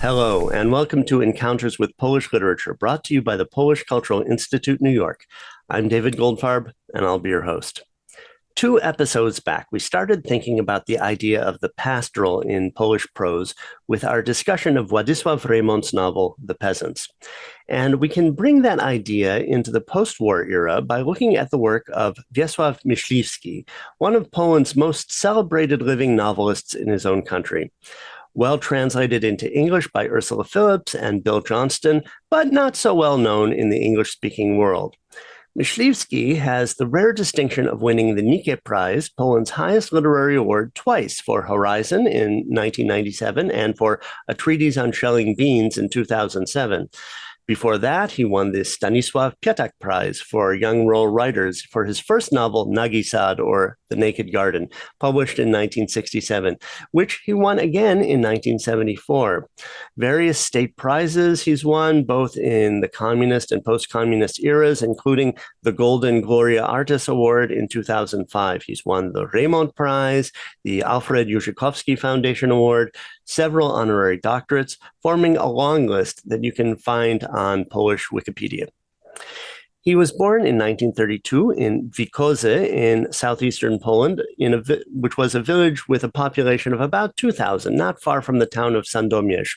Hello, and welcome to Encounters with Polish Literature, brought to you by the Polish Cultural Institute, New York. I'm David Goldfarb, and I'll be your host. 2 episodes back, we started thinking about the idea of the pastoral in Polish prose with our discussion of Władysław Remont's novel, The Peasants. And we can bring that idea into the post-war era by looking at the work of Wiesław Myśliwski, one of Poland's most celebrated living novelists in his own country. Well translated into English by Ursula Phillips and Bill Johnston, but not so well known in the English-speaking world. Myśliwski has the rare distinction of winning the Nike Prize, Poland's highest literary award, twice, for Horizon in 1997 and for A Treatise on Shelling Beans in 2007. Before that, he won the Stanisław Pietak Prize for young rural writers for his first novel, Nagi Sad, or The Naked Garden, published in 1967, which he won again in 1974. Various state prizes he's won, both in the communist and post-communist eras, including the Golden Gloria Artis Award in 2005. He's won the Remont Prize, the Alfred Józefowski Foundation Award, several honorary doctorates, forming a long list that you can find on Polish Wikipedia. He was born in 1932 in Dwikozy in southeastern Poland, which was a village with a population of about 2,000, not far from the town of Sandomierz.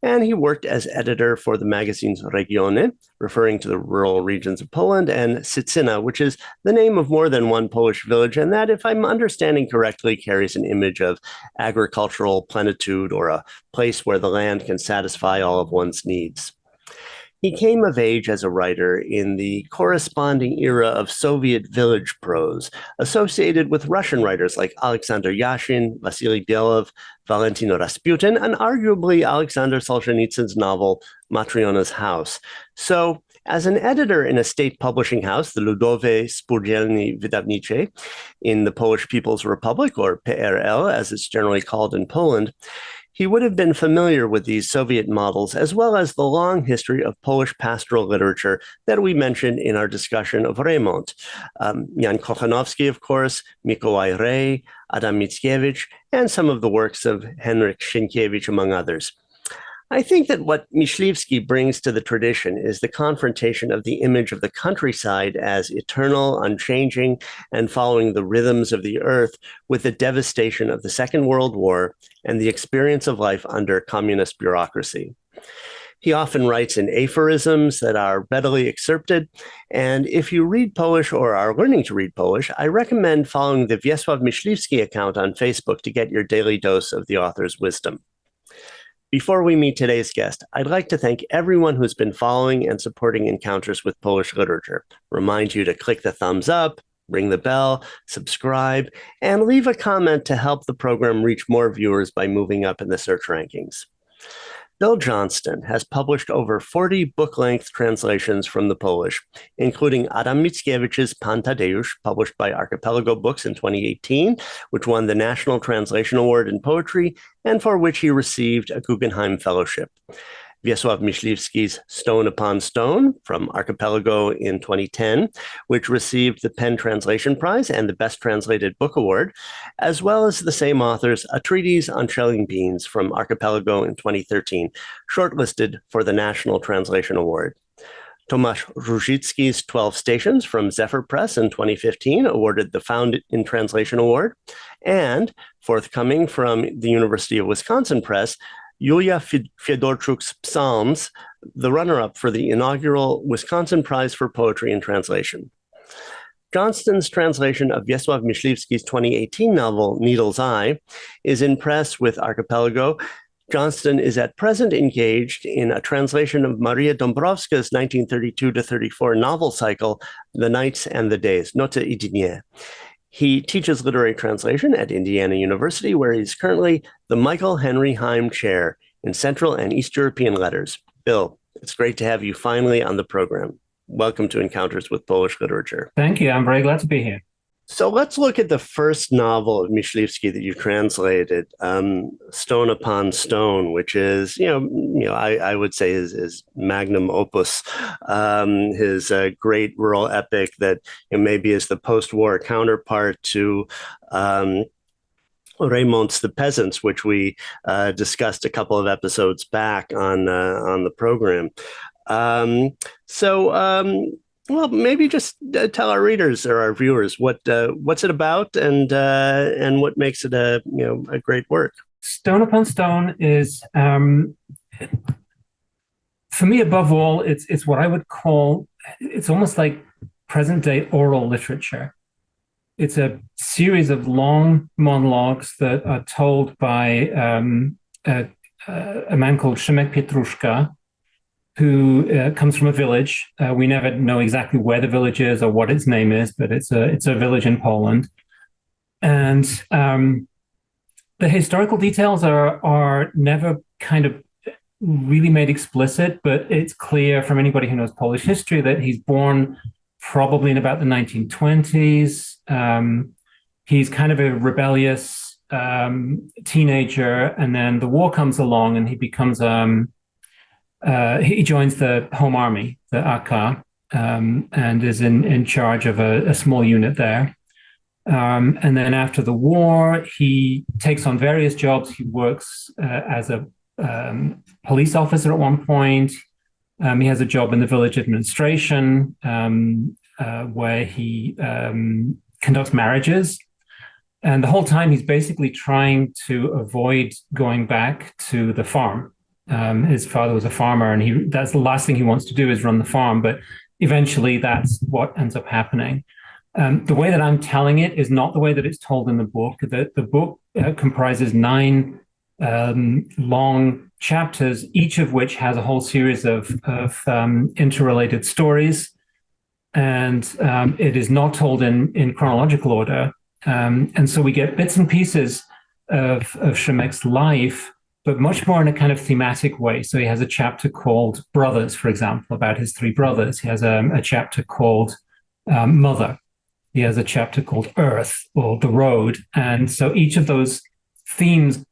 And he worked as editor for the magazines Regiony, referring to the rural regions of Poland, and Sycyna, which is the name of more than one Polish village, and that, if I'm understanding correctly, carries an image of agricultural plenitude or a place where the land can satisfy all of one's needs. He came of age as a writer in the corresponding era of Soviet village prose, associated with Russian writers like Alexander Yashin, Vasily Belov, Valentino Rasputin, and arguably Alexander Solzhenitsyn's novel Matryona's House. So, as an editor in a state publishing house, the Ludowe Spółdzielnie Wydawnicze in the Polish People's Republic, or PRL as it's generally called in Poland, he would have been familiar with these Soviet models, as well as the long history of Polish pastoral literature that we mentioned in our discussion of Remont. Jan Kochanowski, of course, Mikołaj Rey, Adam Mickiewicz, and some of the works of Henryk Sienkiewicz, among others. I think that what Myśliwski brings to the tradition is the confrontation of the image of the countryside as eternal, unchanging, and following the rhythms of the earth with the devastation of the Second World War and the experience of life under communist bureaucracy. He often writes in aphorisms that are readily excerpted, and if you read Polish or are learning to read Polish, I recommend following the Wiesław Myśliwski account on Facebook to get your daily dose of the author's wisdom. Before we meet today's guest, I'd like to thank everyone who's been following and supporting Encounters with Polish Literature. Remind you to click the thumbs up, ring the bell, subscribe, and leave a comment to help the program reach more viewers by moving up in the search rankings. Bill Johnston has published over 40 book-length translations from the Polish, including Adam Mickiewicz's Pan Tadeusz, published by Archipelago Books in 2018, which won the National Translation Award in Poetry, and for which he received a Guggenheim Fellowship. Wiesław Myśliwski's Stone Upon Stone from Archipelago in 2010, which received the PEN Translation Prize and the Best Translated Book Award, as well as the same author's A Treatise on Shelling Beans from Archipelago in 2013, shortlisted for the National Translation Award. Tomasz Różycki's 12 Stations from Zephyr Press in 2015 awarded the Found in Translation Award, and forthcoming from the University of Wisconsin Press, Julia Fiedorczuk's Psalms, the runner-up for the inaugural Wisconsin Prize for Poetry and Translation. Johnston's translation of Wiesław Myśliwski's 2018 novel, Needle's Eye, is in press with Archipelago. Johnston is at present engaged in a translation of Maria Dąbrowska's 1932-34 novel cycle, The Nights and the Days, Noce I Dnie. He teaches literary translation at Indiana University, where he's currently the Michael Henry Heim Chair in Central and East European Letters. Bill, it's great to have you finally on the program. Welcome to Encounters with Polish Literature. Thank you. I'm very glad to be here. So let's look at the first novel of Myśliwski that you translated, Stone Upon Stone, which is, I would say his magnum opus, his great rural epic that maybe is the post-war counterpart to Raymont's The Peasants, which we discussed a couple of episodes back on the program. Well, maybe just tell our readers or our viewers what's it about and what makes it a great work. Stone Upon Stone is, for me, above all, it's what I would call, it's almost like present day oral literature. It's a series of long monologues that are told by a man called Szymek Pietruszka, who comes from a village. We never know exactly where the village is or what its name is, but it's a village in Poland. And the historical details are never kind of really made explicit, but it's clear from anybody who knows Polish history that he's born probably in about the 1920s. He's kind of a rebellious teenager, and then the war comes along, and he becomes he joins the Home Army, the AK, and is in charge of a small unit there. And then after the war, he takes on various jobs. He works as a police officer at one point. He has a job in the village administration where he conducts marriages. And the whole time he's basically trying to avoid going back to the farm. His father was a farmer, and that's the last thing he wants to do is run the farm. But eventually that's what ends up happening. The way that I'm telling it is not the way that it's told in the book. The book comprises 9 long chapters, each of which has a whole series of interrelated stories. And it is not told in chronological order. And so we get bits and pieces of Szymek's life, but much more in a kind of thematic way. So he has a chapter called Brothers, for example, about his 3 brothers. He has a chapter called Mother. He has a chapter called Earth, or The Road. And so each of those themes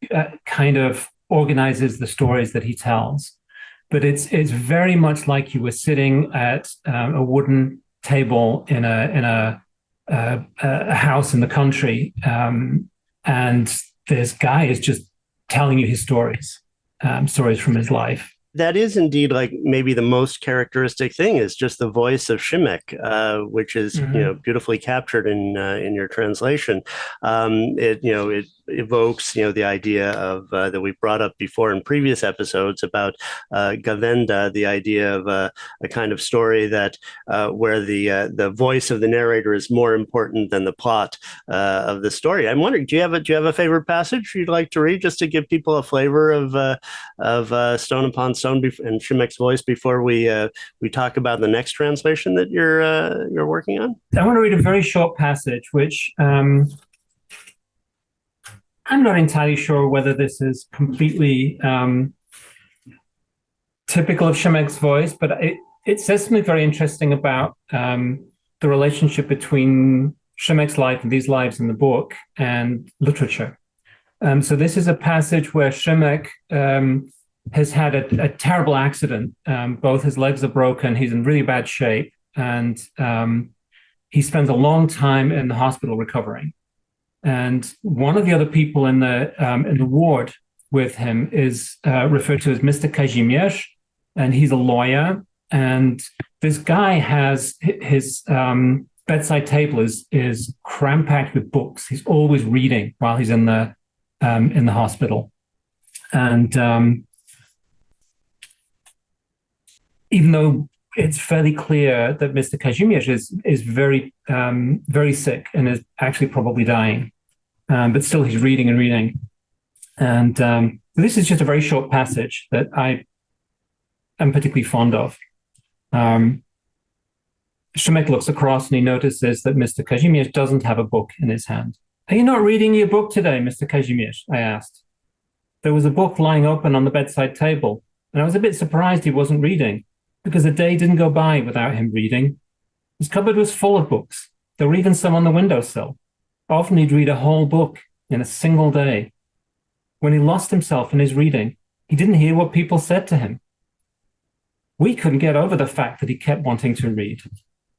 kind of organizes the stories that he tells. But it's very much like you were sitting at a wooden table in a house in the country, and this guy is just telling you his stories from his life. That is indeed like maybe the most characteristic thing is just the voice of Szymek, which is beautifully captured in your translation. It evokes the idea of that we brought up before in previous episodes about Gawenda, the idea of a kind of story that where the voice of the narrator is more important than the plot of the story. I'm wondering, do you have a favorite passage you'd like to read just to give people a flavor of Stone Upon Stone and Szymek's voice before we talk about the next translation that you're working on? I want to read a very short passage, which I'm not entirely sure whether this is completely typical of Szymek's voice, but it says something very interesting about the relationship between Szymek's life and these lives in the book and literature. So this is a passage where Szymek has had a terrible accident. Both his legs are broken. He's in really bad shape. And he spends a long time in the hospital recovering. And one of the other people in the ward with him is referred to as Mr. Kazimierz, and he's a lawyer. And this guy has his bedside table is cram-packed with books. He's always reading while he's in the hospital. And even though it's fairly clear that Mr. Kazimierz is very, very sick and is actually probably dying, but still he's reading and reading. And this is just a very short passage that I am particularly fond of. Szymek looks across and he notices that Mr. Kazimierz doesn't have a book in his hand. "Are you not reading your book today, Mr. Kazimierz?" I asked. There was a book lying open on the bedside table, and I was a bit surprised he wasn't reading, because a day didn't go by without him reading. His cupboard was full of books. There were even some on the windowsill. Often he'd read a whole book in a single day. When he lost himself in his reading, he didn't hear what people said to him. We couldn't get over the fact that he kept wanting to read,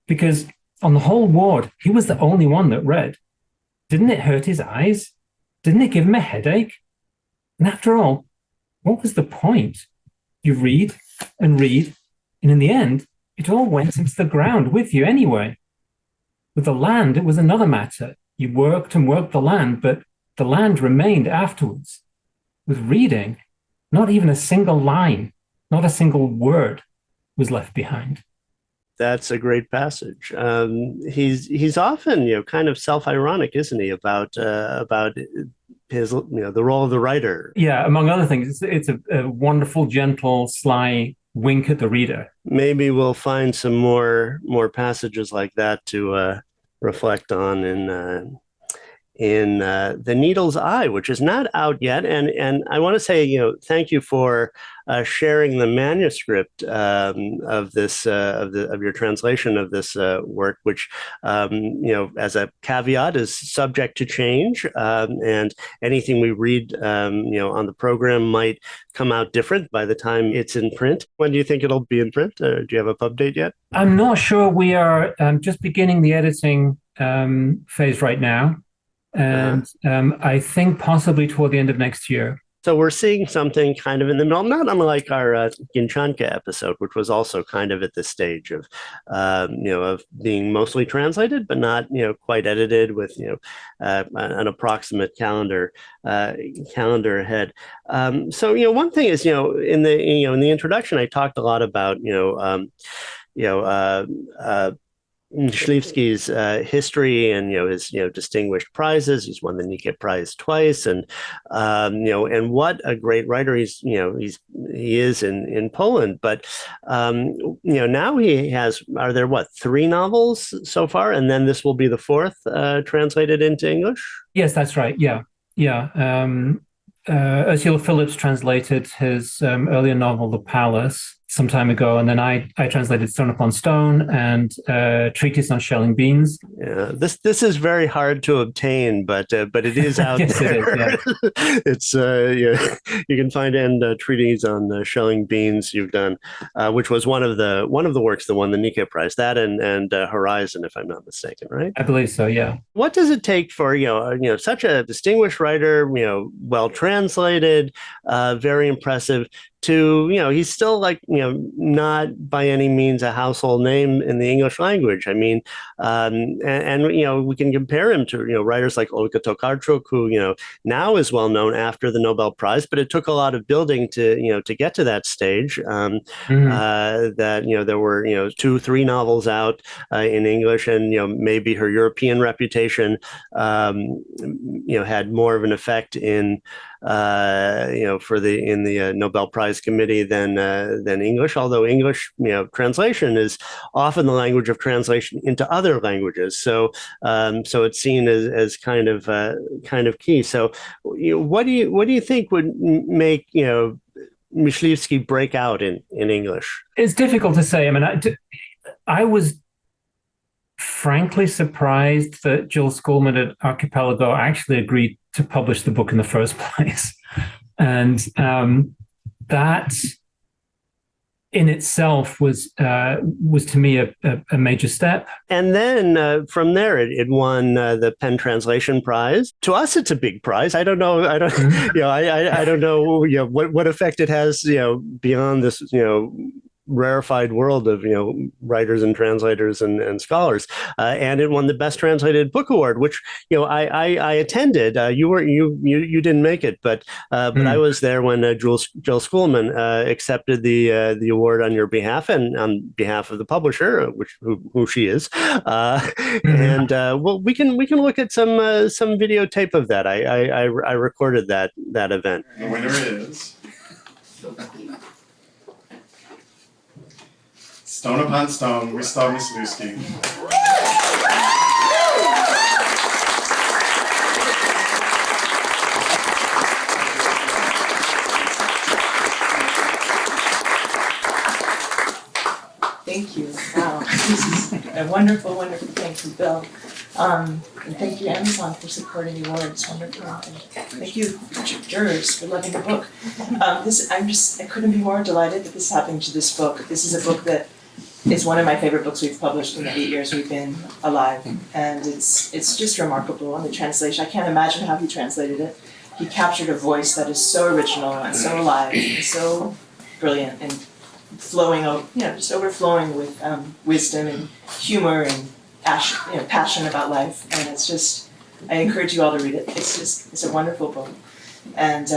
because on the whole ward, he was the only one that read. Didn't it hurt his eyes? didn't it give him a headache? And after all, what was the point? You read and read, and in the end, it all went into the ground with you anyway. With the land, it was another matter. You worked and worked the land, but the land remained afterwards. With reading, not even a single line, not a single word was left behind. That's a great passage. He's often, kind of self-ironic, isn't he, about his, the role of the writer. Yeah, among other things, it's a wonderful, gentle, sly wink at the reader. Maybe we'll find some more passages like that to reflect on in The Needle's Eye, which is not out yet. And I want to say, thank you for sharing the manuscript of this of your translation of this work, which as a caveat is subject to change, and anything we read on the program might come out different by the time it's in print. When do you think it'll be in print? Do you have a pub date yet? I'm not sure. We are just beginning the editing phase right now. And I think possibly toward the end of next year. So we're seeing something kind of in the middle, not unlike our Ginchanka episode, which was also kind of at this stage of, of being mostly translated, but not, quite edited with, an approximate calendar ahead. So, one thing is, in the introduction, I talked a lot about, Myśliwski's history and his distinguished prizes. He's won the Nike Prize twice, and what a great writer he is in Poland. But now he has, are there 3 novels so far, and then this will be the 4th translated into English? Yes, that's right. Yeah. Ursula Phillips translated his earlier novel, The Palace, some time ago, and then I translated Stone Upon Stone and Treatise on Shelling Beans. Yeah, this is very hard to obtain, but it is out yes, there. It is, yeah. It's you can find Treatise on Shelling Beans you've done, which was one of the works that won the Nike Prize. That and Horizon, if I'm not mistaken, right? I believe so. Yeah. What does it take for such a distinguished writer, well translated, very impressive, to he's still not by any means a household name in the English language. I mean, and we can compare him to writers like Olga Tokarczuk, who now is well known after the Nobel Prize, but it took a lot of building to get to that stage. That there were 2-3 novels out in English, and maybe her European reputation had more of an effect in the Nobel Prize committee than English, although English translation is often the language of translation into other languages, so it's seen as kind of key. So what do you think would make Myśliwski break out in English? It's difficult to say. I mean, I was frankly surprised that Jill Schoolman at Archipelago actually agreed to publish the book in the first place. And that in itself was to me a major step. And then from there, it won the Penn Translation Prize. To us, it's a big prize. I don't know. I don't. I don't know. What effect it has. Beyond this. Rarefied world of writers and translators and scholars, and it won the Best Translated Book Award, which I attended. You didn't make it, but I was there when Jill Schoolman accepted the award on your behalf and on behalf of the publisher, who she is. And well, we can look at some videotape of that. I recorded that event. The winner is Stone Upon Stone, Wiesław Myśliwski. Thank you. Wow. This is a wonderful, wonderful thank you, Bill. And thank you, Amazon, for supporting the award. It's wonderful. And thank you, jurors, for loving the book. I couldn't be more delighted that this happened to this book. This is a book that is one of my favorite books we've published in the 8 years we've been alive. And it's just remarkable on the translation. I can't imagine how he translated it. He captured a voice that is so original and so alive and so brilliant and flowing, just overflowing with wisdom and humor and passion about life. And it's just, I encourage you all to read it. It's a wonderful book. And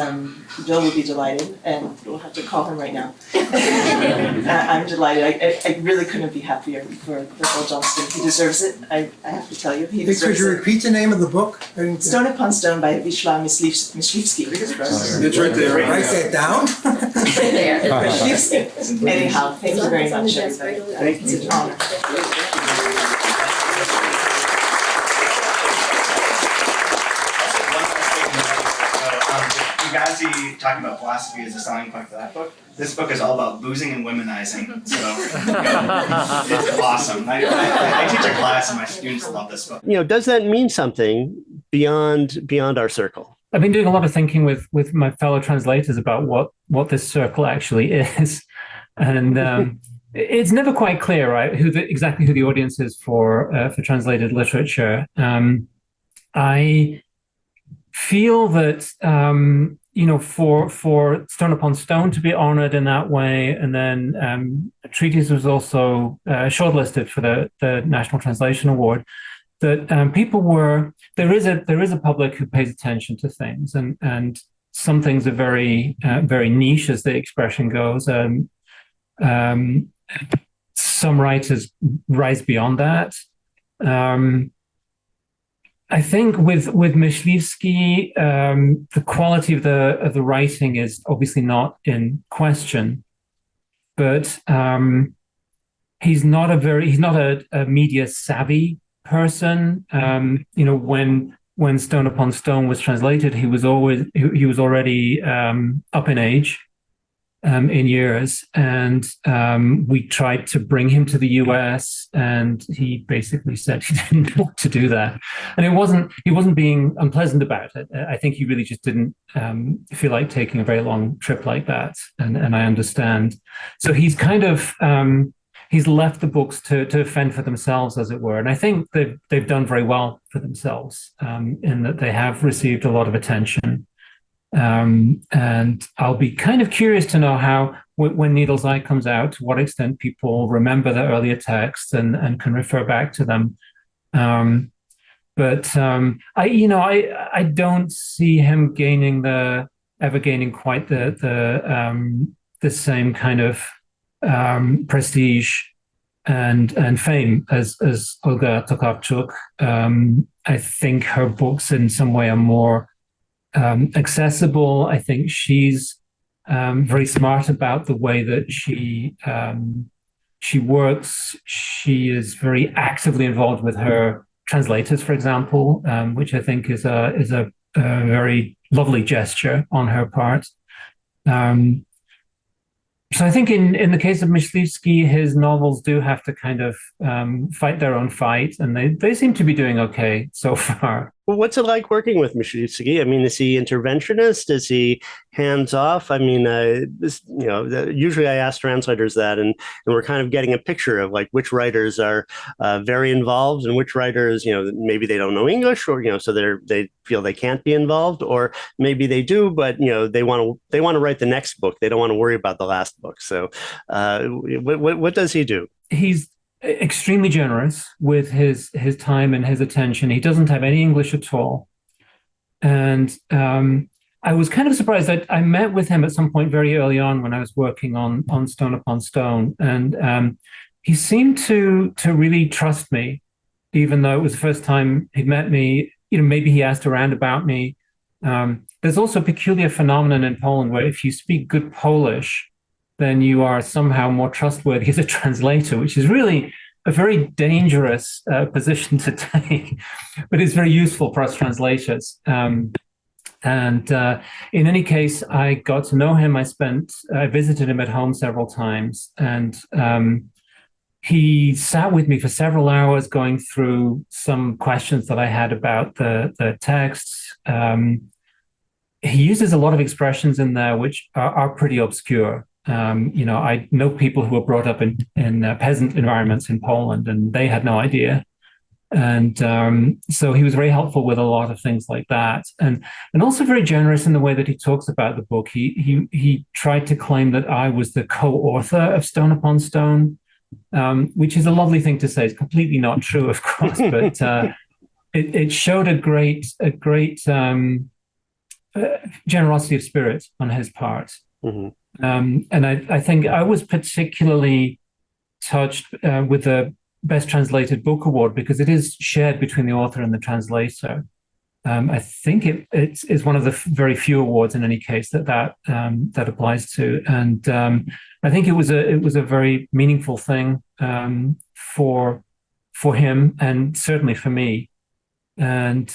Bill will be delighted, and we'll have to call him right now. I'm delighted. I really couldn't be happier for Bill Johnston. He deserves it. I have to tell you, he deserves it. Could you repeat the name of the book? Stone Upon Stone by Wiesław Myśliwski. It's right there. Write that down. It's right there. Myśliwski. Anyhow, thank you very much, everybody. Thank It's an honor. Dwikozy talking about philosophy as a selling point for that book. This book is all about boozing and womanizing, so it's awesome. I teach a class and my students love this book. Does that mean something beyond our circle? I've been doing a lot of thinking with my fellow translators about what this circle actually is, and it's never quite clear, right, exactly who the audience is for translated literature. I feel that for Stone Upon Stone to be honored in that way, and then Treatise was also shortlisted for the National Translation Award. That there is a public who pays attention to things, and some things are very very niche, as the expression goes. Some writers rise beyond that. I think with Myśliwski, the quality of the writing is obviously not in question, but he's not a media savvy person. When Stone Upon Stone was translated, he was already up in age, in years, and we tried to bring him to the US, and he basically said he didn't want to do that. And he wasn't being unpleasant about it. I think he really just didn't feel like taking a very long trip like that, and I understand. So he's kind of he's left the books to fend for themselves, as it were. And I think they've done very well for themselves, in that they have received a lot of attention. And I'll be kind of curious to know how, when Needle's Eye comes out, to what extent people remember the earlier texts and can refer back to them. But I don't see him ever gaining quite the same kind of prestige and fame as Olga Tokarczuk. I think her books in some way are more accessible. I think she's very smart about the way that she works. She is very actively involved with her translators, for example, which I think is a very lovely gesture on her part. So I think in the case of Myśliwski, his novels do have to kind of fight their own fight, and they seem to be doing okay so far. Well, what's it like working with Myśliwski? I mean, is he interventionist? Is he hands-off? I mean, usually I ask translators that, and we're kind of getting a picture of like which writers are very involved and which writers, maybe they don't know English, or so they feel they can't be involved, or maybe they do, but they want to write the next book. They don't want to worry about the last book. So, what does he do? He's extremely generous with his time and his attention. He doesn't have any English at all. And I was kind of surprised. I met with him at some point very early on when I was working on Stone Upon Stone. And he seemed to really trust me, even though it was the first time he'd met me. Maybe he asked around about me. There's also a peculiar phenomenon in Poland where if you speak good Polish, then you are somehow more trustworthy as a translator, which is really a very dangerous position to take, but it's very useful for us translators. And in any case, I got to know him. I visited him at home several times, and he sat with me for several hours going through some questions that I had about the texts. He uses a lot of expressions in there which are pretty obscure. I know people who were brought up in peasant environments in Poland, and they had no idea. And so he was very helpful with a lot of things like that, and also very generous in the way that he talks about the book. He tried to claim that I was the co-author of Stone Upon Stone, which is a lovely thing to say. It's completely not true, of course, but it showed a great generosity of spirit on his part. And I think I was particularly touched with the Best Translated Book Award because it is shared between the author and the translator. I think it is one of the very few awards in any case that applies to, and I think it was a very meaningful thing for him and certainly for me. And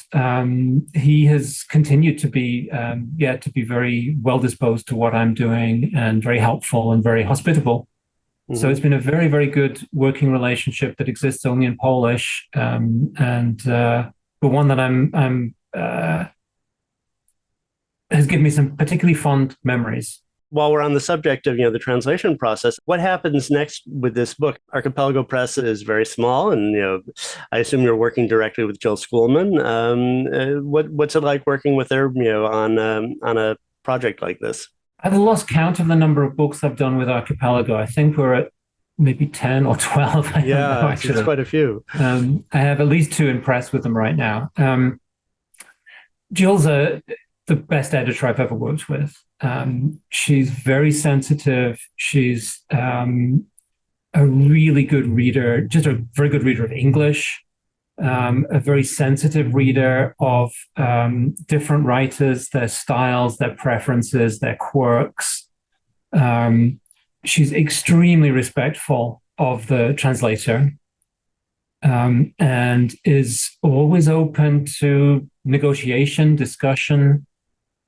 he has continued to be very well disposed to what I'm doing and very helpful and very hospitable. So it's been a very, very good working relationship that exists only in Polish, but one that has given me some particularly fond memories. While we're on the subject of the translation process, what happens next with this book? Archipelago Press is very small, and I assume you're working directly with Jill Schoolman. What's it like working with her on a project like this? I've lost count of the number of books I've done with Archipelago. I think we're at maybe 10 or 12. I don't know, it's quite a few. I have at least 2 in press with them right now. Jill's the best editor I've ever worked with. She's very sensitive. She's a really good reader, just a very good reader of English. A very sensitive reader of different writers, their styles, their preferences, their quirks. She's extremely respectful of the translator and is always open to negotiation, discussion.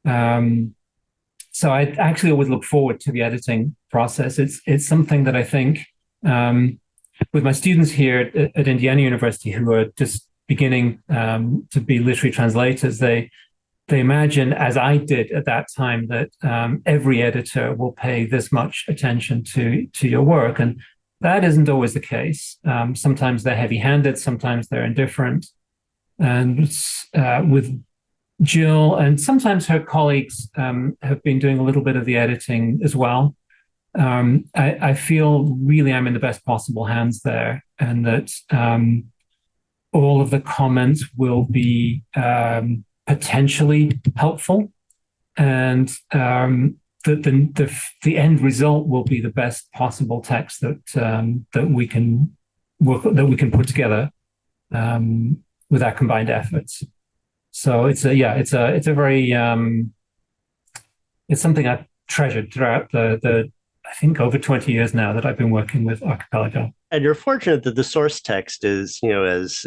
So I actually always look forward to the editing process. It's something that I think with my students here at Indiana University who are just beginning to be literary translators, they imagine, as I did at that time, that every editor will pay this much attention to your work. And that isn't always the case. Sometimes they're heavy-handed, sometimes they're indifferent. And with Jill and sometimes her colleagues have been doing a little bit of the editing as well. I feel really I'm in the best possible hands there, and that all of the comments will be potentially helpful, and the end result will be the best possible text that we can put together with our combined efforts. So it's something I've treasured throughout the I think over 20 years now that I've been working with Archipelago. And you're fortunate that the source text is, as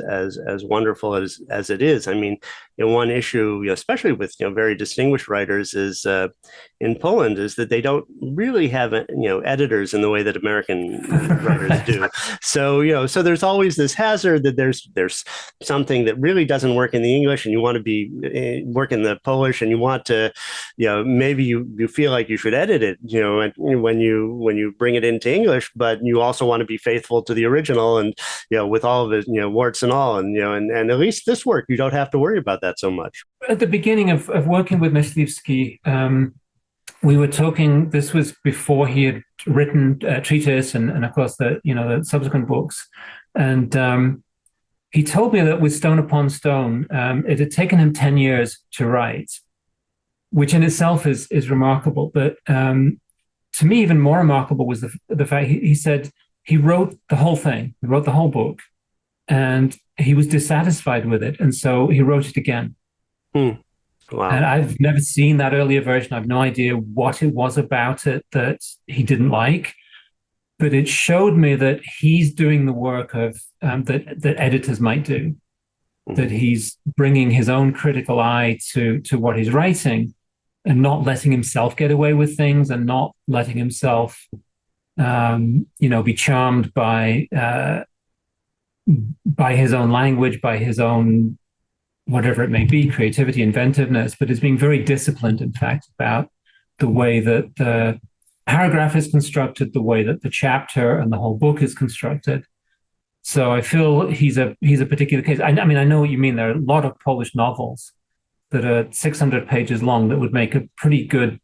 wonderful as it is. I mean, one issue, especially with very distinguished writers, is in Poland, is that they don't really have editors in the way that American writers do. So so there's always this hazard that there's something that really doesn't work in the English, and you want to be work in the Polish, and you want to, maybe you feel like you should edit it, when you bring it into English, but you also want to be faithful to the original, and with all of it, warts and all, and and at least this work you don't have to worry about that so much. At the beginning of working with Myśliwski, we were talking. This was before he had written Treatise and of course the subsequent books, and he told me that with Stone Upon Stone, it had taken him 10 years to write, which in itself is remarkable. But to me, even more remarkable was the fact he said he wrote the whole thing. He wrote the whole book, and he was dissatisfied with it, and so he wrote it again. Wow. And I've never seen that earlier version. I have no idea what it was about it that he didn't like, but it showed me that he's doing the work of that editors might do, that he's bringing his own critical eye to what he's writing, and not letting himself get away with things, and not letting himself be charmed by his own language, by his own whatever it may be, creativity, inventiveness, but is being very disciplined, in fact, about the way that paragraph is constructed, the way that the chapter and the whole book is constructed. So I feel he's a particular case. I mean, I know what you mean. There are a lot of Polish novels that are 600 pages long that would make a pretty good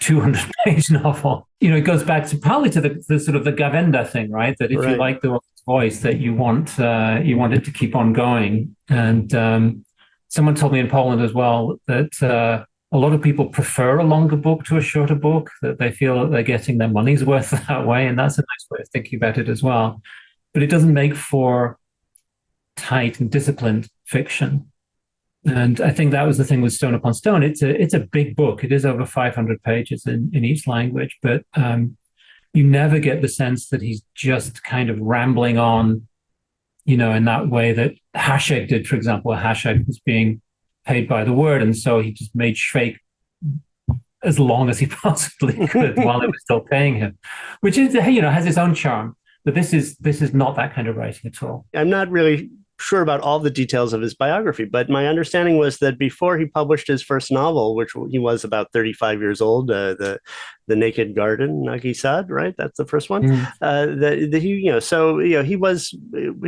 200-page novel. It goes back to partly to the sort of the Gawenda thing, right? That if you like the voice, that you want it to keep on going. And someone told me in Poland as well that a lot of people prefer a longer book to a shorter book, that they feel that they're getting their money's worth that way. And that's a nice way of thinking about it as well. But it doesn't make for tight and disciplined fiction. And I think that was the thing with Stone Upon Stone. It's a big book. It is over 500 pages in each language, but you never get the sense that he's just kind of rambling on, in that way that Hasiek did, for example. Hasiek was being paid by the word, and so he just made Schweik as long as he possibly could while they were still paying him, which is, has its own charm. But this is not that kind of writing at all. I'm not really sure about all the details of his biography, but my understanding was that before he published his first novel, which he was about 35 years old, the Naked Garden, Nagisad, right? That's the first one. He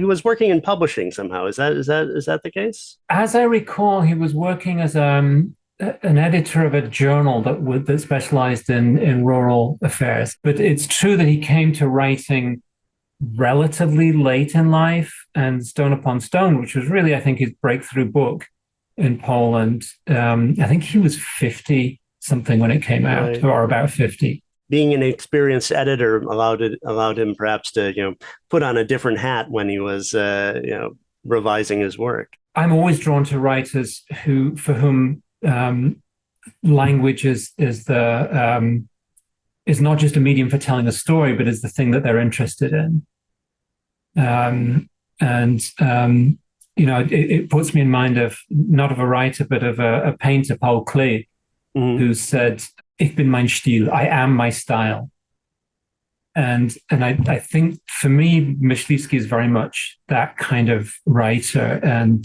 was working in publishing somehow. Is that the case? As I recall, he was working as an editor of a journal that specialized in rural affairs. But it's true that he came to writing relatively late in life, and Stone Upon Stone, which was really, I think, his breakthrough book in Poland. I think he was 50 something when it came out, or about 50. Being an experienced editor allowed him perhaps to put on a different hat when he was revising his work. I'm always drawn to writers for whom language is not just a medium for telling a story, but is the thing that they're interested in. It puts me in mind of not of a writer, but of a painter, Paul Klee, who said, "Ich bin mein Stil," I am my style. And I think for me, Myśliwski is very much that kind of writer. And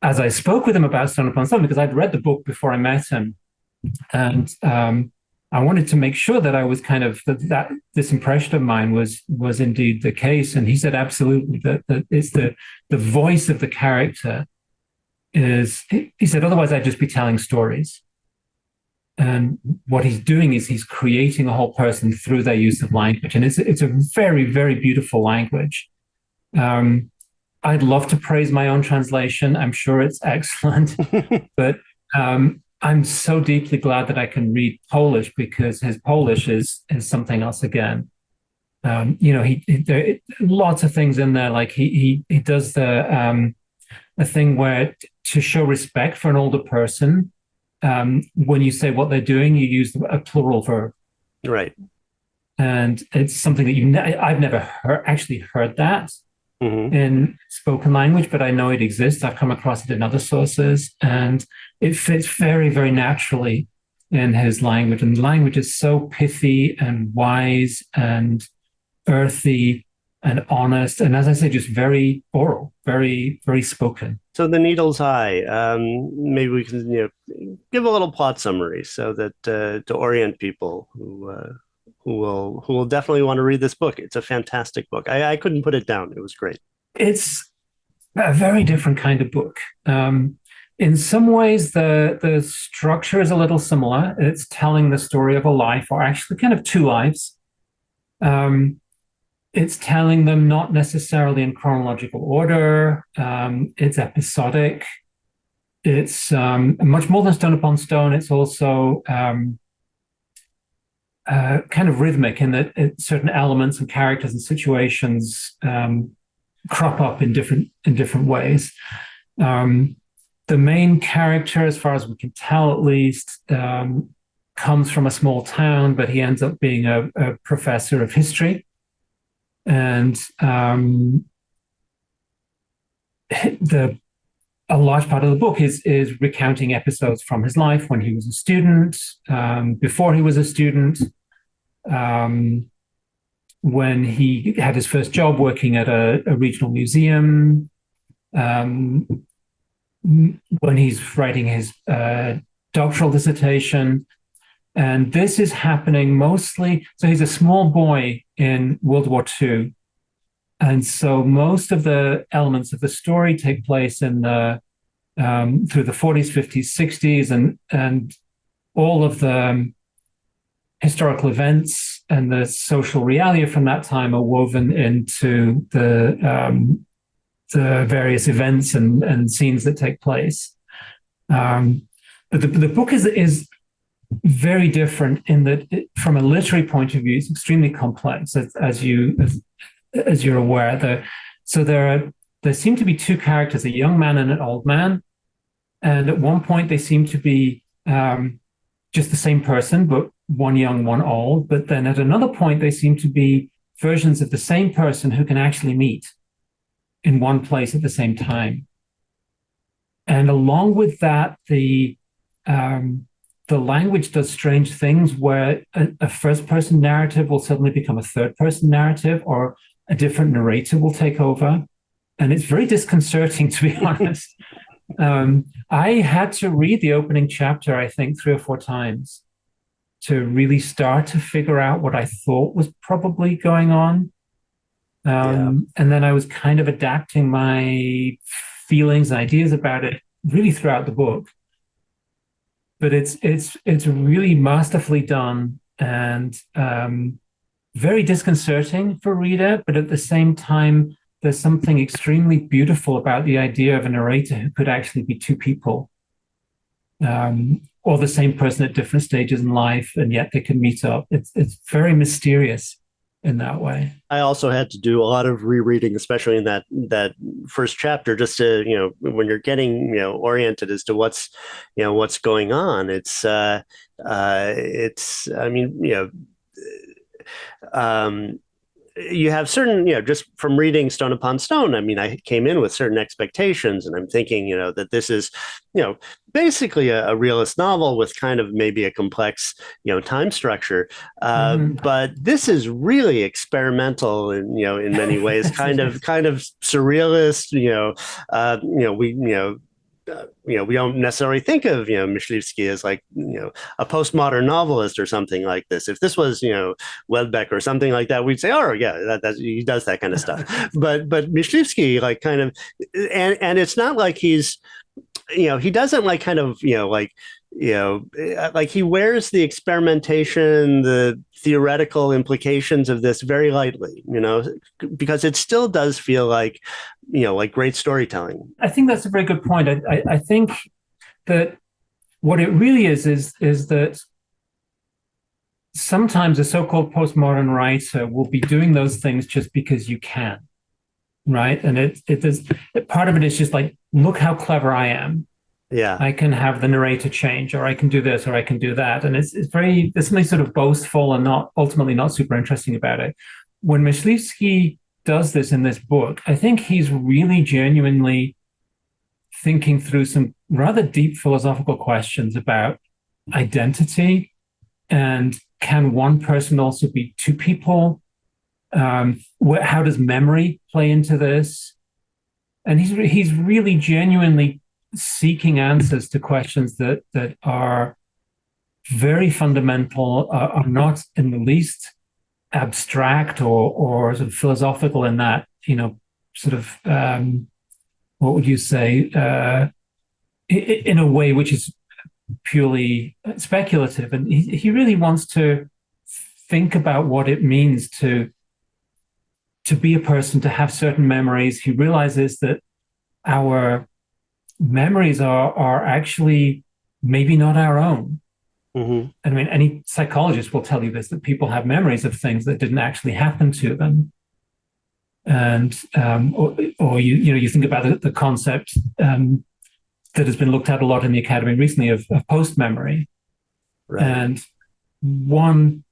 as I spoke with him about Stone Upon Stone, because I'd read the book before I met him, and I wanted to make sure that I was kind of that this impression of mine was indeed the case. And he said, absolutely, that it's the voice of the character is, he said, otherwise I'd just be telling stories. And what he's doing is he's creating a whole person through their use of language. And it's a very, very beautiful language. I'd love to praise my own translation. I'm sure it's excellent, but I'm so deeply glad that I can read Polish, because his Polish is something else again. He lots of things in there. Like he does the thing where to show respect for an older person, when you say what they're doing, you use a plural verb. Right. And it's something that I've never heard that in spoken language, but I know it exists. I've come across it in other sources, and it fits very, very naturally in his language. And the language is so pithy and wise and earthy and honest. And as I say, just very oral, very, very spoken. So The Needle's Eye, maybe we can give a little plot summary so that to orient people who will definitely want to read this book. It's a fantastic book. I couldn't put it down. It was great. It's a very different kind of book. In some ways, the structure is a little similar. It's telling the story of a life, or actually kind of two lives. It's telling them not necessarily in chronological order. It's episodic. It's much more than Stone Upon Stone. It's also kind of rhythmic in that certain elements and characters and situations crop up in different ways. The main character, as far as we can tell at least, comes from a small town, but he ends up being a professor of history. And a large part of the book is recounting episodes from his life when he was a student, before he was a student, when he had his first job working at a regional museum, when he's writing his doctoral dissertation. And this is happening mostly, so he's a small boy in World War II. And so most of the elements of the story take place in the through the 40s, 50s, 60s, and all of the historical events and the social realia from that time are woven into the various events and scenes that take place. But the book is very different in that, from a literary point of view, it's extremely complex, as you're aware. So there seem to be two characters, a young man and an old man, and at one point they seem to be just the same person, but one young, one old. But then at another point they seem to be versions of the same person who can actually meet in one place at the same time. And along with that, the language does strange things where a first-person narrative will suddenly become a third-person narrative, or a different narrator will take over. And it's very disconcerting, to be honest. I had to read the opening chapter, I think, 3 or 4 times to really start to figure out what I thought was probably going on. And then I was kind of adapting my feelings and ideas about it really throughout the book. But it's really masterfully done and very disconcerting for a reader, but at the same time, there's something extremely beautiful about the idea of a narrator who could actually be two people, or the same person at different stages in life, and yet they can meet up. It's very mysterious in that way. I also had to do a lot of rereading, especially in that first chapter, just to, when you're getting, oriented as to what's going on. You have certain, just from reading Stone Upon Stone, I came in with certain expectations, and I'm thinking, that this is, basically a realist novel with kind of maybe a complex, time structure. But this is really experimental in many ways, kind of surrealist, we don't necessarily think of, Myśliwski as like, a postmodern novelist or something like this. If this was, Welbeck or something like that, we'd say, oh yeah, that he does that kind of stuff. But Myśliwski, like, kind of, and it's not like he's, he doesn't like kind of, like he wears the experimentation, the theoretical implications of this very lightly, because it still does feel like, like great storytelling. I think that's a very good point. I think that what it really is that sometimes a so-called postmodern writer will be doing those things just because you can, right? And it is part of it is just like, look how clever I am. Yeah, I can have the narrator change, or I can do this, or I can do that. And there's something sort of boastful and ultimately not super interesting about it. When Myśliwski does this in this book, I think he's really genuinely thinking through some rather deep philosophical questions about identity, and can one person also be two people? How does memory play into this? And he's really genuinely seeking answers to questions that are very fundamental, are not in the least abstract or sort of philosophical in that, sort of, what would you say, in a way which is purely speculative. And he really wants to think about what it means to be a person, to have certain memories. He realizes that our memories are actually maybe not our own. Mm-hmm. Any psychologist will tell you this, that people have memories of things that didn't actually happen to them. And or you think about the concept that has been looked at a lot in the academy recently of post-memory. Right. And one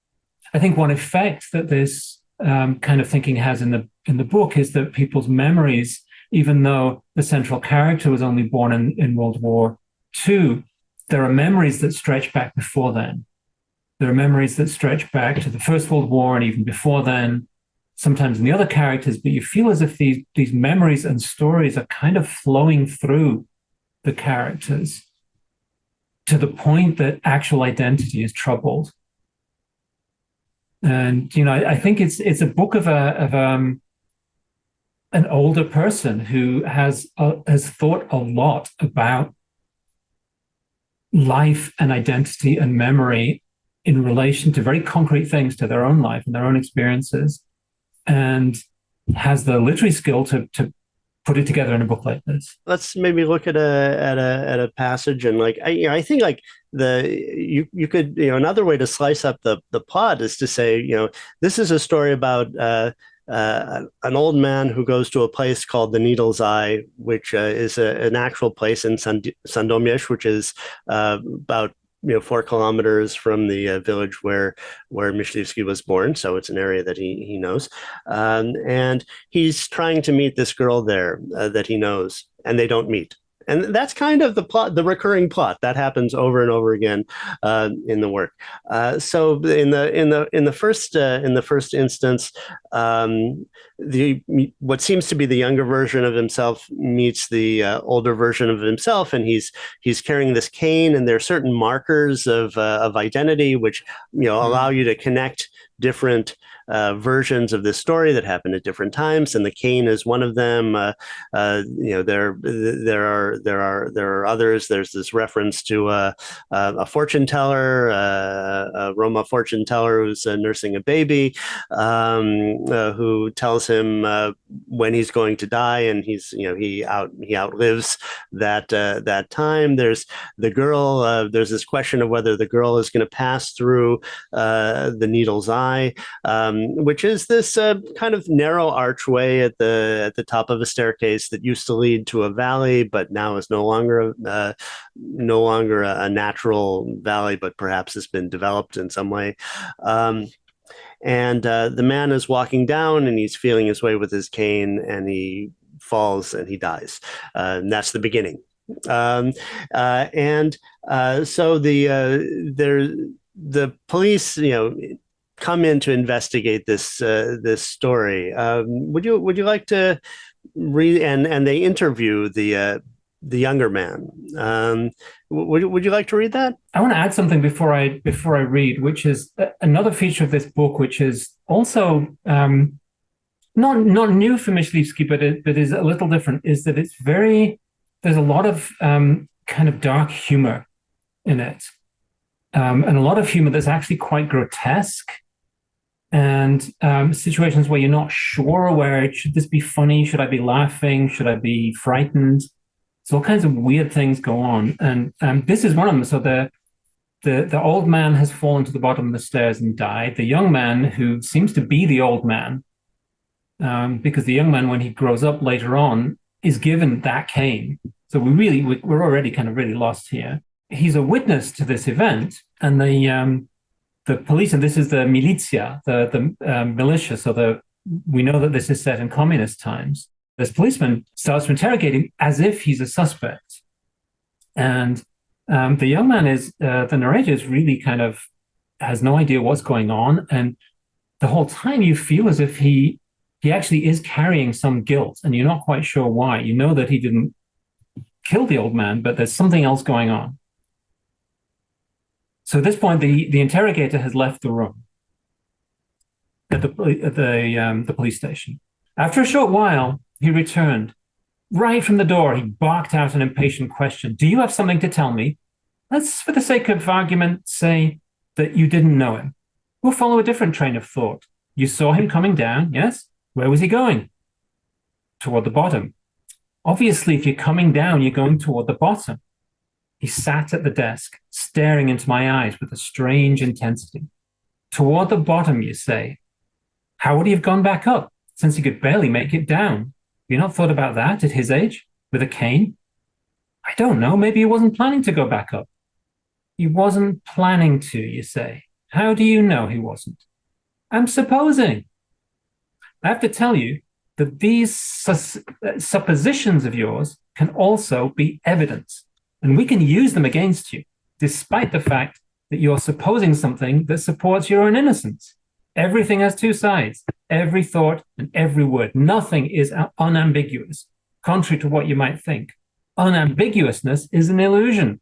effect that this kind of thinking has in the book is that people's memories, even though the central character was only born in World War II, there are memories that stretch back before then. There are memories that stretch back to the First World War and even before then, sometimes in the other characters, but you feel as if these memories and stories are kind of flowing through the characters. to the point that actual identity is troubled. And I think it's a book of an older person who has thought a lot about life and identity and memory in relation to very concrete things, to their own life and their own experiences, and has the literary skill to put it together in a book like this. Let's maybe look at a passage, and I think you could another way to slice up the plot is to say this is a story about an old man who goes to a place called the Needle's Eye, which is an actual place in Sandomierz, which is about 4 kilometers from the village where Myśliwski was born. So it's an area that he knows. And he's trying to meet this girl there that he knows, and they don't meet. And that's kind of the plot, the recurring plot that happens over and over again in the work. So in the first instance, what seems to be the younger version of himself meets the older version of himself, and he's carrying this cane, and there are certain markers of identity which allow you to connect different versions of this story that happen at different times, and the cane is one of them. There are others. There's this reference to a fortune teller, a Roma fortune teller who's nursing a baby, who tells him when he's going to die, and he outlives that time. There's the girl. There's this question of whether the girl is going to pass through the Needle's Eye. Which is this kind of narrow archway at the top of a staircase that used to lead to a valley, but now is no longer a natural valley, but perhaps has been developed in some way. And the man is walking down, and he's feeling his way with his cane, and he falls and he dies. And that's the beginning. So the police, come in to investigate this story. Would you like to read? And they interview the younger man. Would you like to read that? I want to add something before I read, which is another feature of this book, which is also not new for Myśliwski, but is a little different. Is that there's a lot of kind of dark humor in it, and a lot of humor that's actually quite grotesque. And situations where you're not sure, where should this be funny? Should I be laughing? Should I be frightened? So all kinds of weird things go on. And this is one of them. So the old man has fallen to the bottom of the stairs and died. The young man, who seems to be the old man, because the young man, when he grows up later on, is given that cane. So we're already kind of really lost here. He's a witness to this event, and the police, and this is the militia, the militia, so we know that this is set in communist times. This policeman starts to interrogate him as if he's a suspect. And the young man the narrator is really kind of has no idea what's going on. And the whole time you feel as if he actually is carrying some guilt, and you're not quite sure why. You know that he didn't kill the old man, but there's something else going on. So at this point, the interrogator has left the room at the police station. After a short while, he returned. Right from the door, he barked out an impatient question. Do you have something to tell me? Let's, for the sake of argument, say that you didn't know him. We'll follow a different train of thought. You saw him coming down, yes? Where was he going? Toward the bottom. Obviously, if you're coming down, you're going toward the bottom. He sat at the desk, staring into my eyes with a strange intensity. Toward the bottom, you say. How would he have gone back up, since he could barely make it down? Have you not thought about that at his age, with a cane? I don't know, maybe he wasn't planning to go back up. He wasn't planning to, you say. How do you know he wasn't? I'm supposing. I have to tell you that these suppositions of yours can also be evidence. And we can use them against you, despite the fact that you're supposing something that supports your own innocence. Everything has two sides, every thought and every word. Nothing is unambiguous, contrary to what you might think. Unambiguousness is an illusion.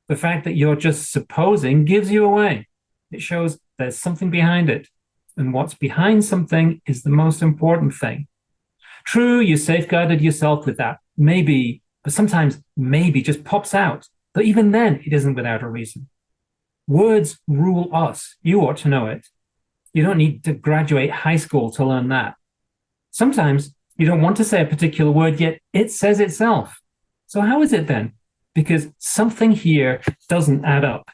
The fact that you're just supposing gives you away. It shows there's something behind it. And what's behind something is the most important thing. True, you safeguarded yourself with that. Maybe, but sometimes maybe just pops out. But even then, it isn't without a reason. Words rule us. You ought to know it. You don't need to graduate high school to learn that. Sometimes you don't want to say a particular word, yet it says itself. So how is it then? Because something here doesn't add up.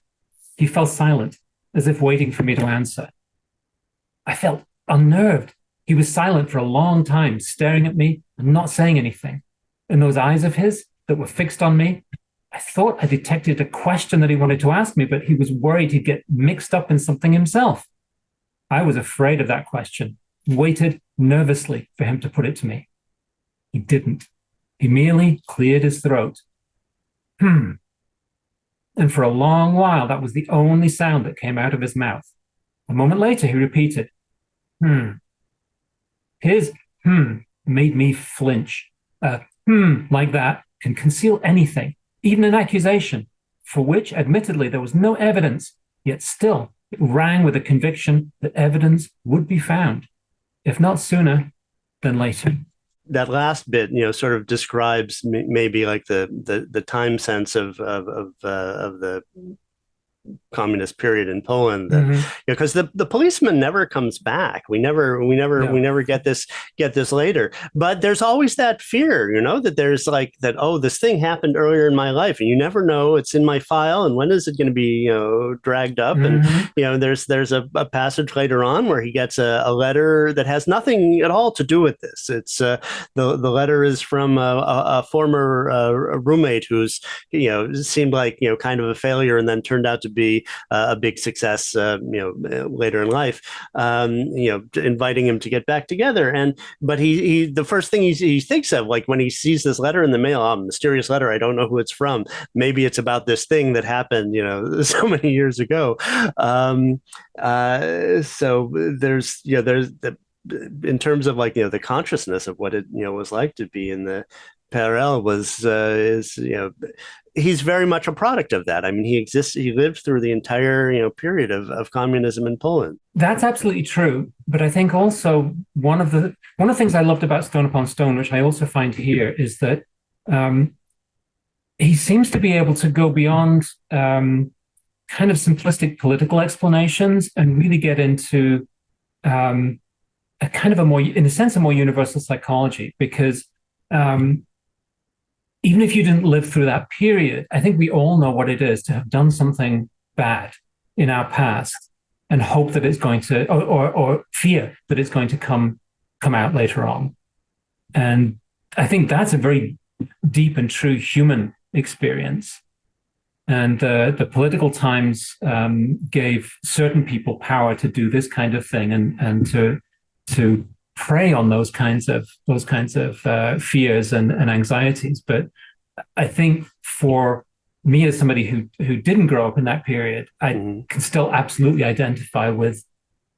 He fell silent, as if waiting for me to answer. I felt unnerved. He was silent for a long time, staring at me and not saying anything. And those eyes of his that were fixed on me, I thought I detected a question that he wanted to ask me, but he was worried he'd get mixed up in something himself. I was afraid of that question, waited nervously for him to put it to me. He didn't. He merely cleared his throat. And for a long while, that was the only sound that came out of his mouth. A moment later, he repeated, His made me flinch. Like that can conceal anything, even an accusation, for which, admittedly, there was no evidence, yet still it rang with a conviction that evidence would be found, if not sooner, then later. That last bit, sort of describes maybe like the time sense of the communist period in Poland, because the policeman never comes back. We never get this later. But there's always that fear, that there's like that. Oh, this thing happened earlier in my life, and you never know. It's in my file, and when is it going to be dragged up? And there's a passage later on where he gets a letter that has nothing at all to do with this. It's the letter is from a former roommate who's seemed like kind of a failure, and then turned out to be a big success, later in life, inviting him to get back together. But he the first thing he thinks of, like when he sees this letter in the mail, mysterious letter, I don't know who it's from. Maybe it's about this thing that happened, so many years ago. So there's the, in terms of like, the consciousness of what it, was like to be in the PRL he's very much a product of that. I mean, he lived through the entire, period of communism in Poland. That's absolutely true. But I think also one of the things I loved about Stone Upon Stone, which I also find here, is that he seems to be able to go beyond kind of simplistic political explanations and really get into a kind of a more universal psychology, because even if you didn't live through that period, I think we all know what it is to have done something bad in our past and hope that it's going to, or fear that it's going to come out later on. And I think that's a very deep and true human experience. And the political times gave certain people power to do this kind of thing and to prey on those kinds of fears and anxieties. But I think for me, as somebody who didn't grow up in that period, I can still absolutely identify with